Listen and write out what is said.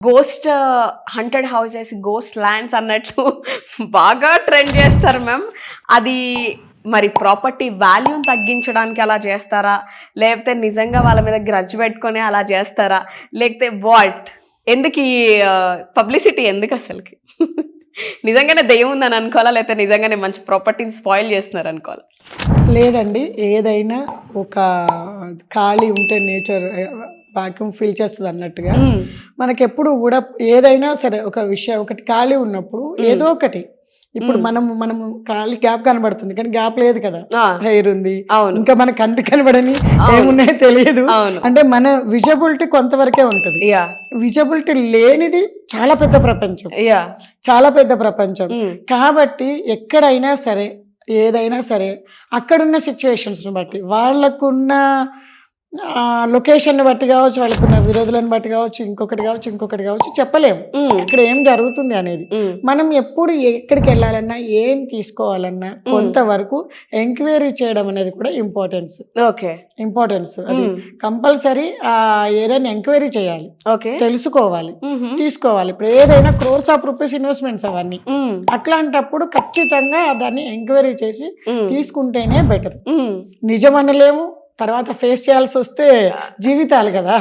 Ghost haunted houses, ghost lands అన్నట్లు బాగా trend చేస్తారు మ్యామ్. అది మరి ప్రాపర్టీ వాల్యూని తగ్గించడానికి అలా చేస్తారా, లేకపోతే నిజంగా వాళ్ళ మీద గ్రడ్జ్ పెట్టుకొని అలా చేస్తారా, లేకపోతే వాట్? ఎందుకు ఈ పబ్లిసిటీ ఎందుకు అసలుకి? నిజంగానే దెయ్యం ఉందని అనుకోవాలా, లేకపోతే నిజంగానే మంచి ప్రాపర్టీని స్పాయిల్ చేస్తున్నారు అనుకోవాలా? లేదండి, ఏదైనా ఒక ఖాళీ ఉంటే నేచర్ వాక్యూమ్ ఫీల్ చేస్తుంది అన్నట్టుగా మనకి ఎప్పుడు కూడా ఏదైనా సరే ఒక విషయం ఒకటి ఖాళీ ఉన్నప్పుడు ఏదో ఒకటి ఇప్పుడు మనము ఖాళీ గ్యాప్ కనబడుతుంది కానీ గ్యాప్ లేదు కదా, హెయిర్ ఉంది, ఇంకా మన కంటి కనబడని ఏమున్నాయో తెలియదు. అంటే మన విజబిలిటీ కొంతవరకే ఉంటుంది. విజబిలిటీ లేనిది చాలా పెద్ద ప్రపంచం, చాలా పెద్ద ప్రపంచం. కాబట్టి ఎక్కడైనా సరే ఏదైనా సరే అక్కడున్న సిచ్యువేషన్స్ని బట్టి, వాళ్ళకున్న లొకేషన్ బట్టి కావచ్చు, వాళ్ళకున్న విరోధులను బట్టి కావచ్చు, ఇంకొకటి కావచ్చు చెప్పలేము ఇక్కడ ఏం జరుగుతుంది అనేది. మనం ఎప్పుడు ఎక్కడికి వెళ్ళాలన్నా ఏం తీసుకోవాలన్నా కొంతవరకు ఎంక్వైరీ చేయడం అనేది కూడా ఇంపార్టెన్స్. అది కంపల్సరీ ఆ ఏరియాని ఎంక్వైరీ చేయాలి, తెలుసుకోవాలి, తీసుకోవాలి. ఇప్పుడు ఏదైనా క్రోర్స్ ఆఫ్ రూపీస్ ఇన్వెస్ట్మెంట్స్ అవన్నీ, అట్లాంటప్పుడు ఖచ్చితంగా దాన్ని ఎంక్వైరీ చేసి తీసుకుంటేనే బెటర్. నిజం అనలేము, తర్వాత ఫేస్ చేయాల్సి వస్తే జీవితాలు కదా.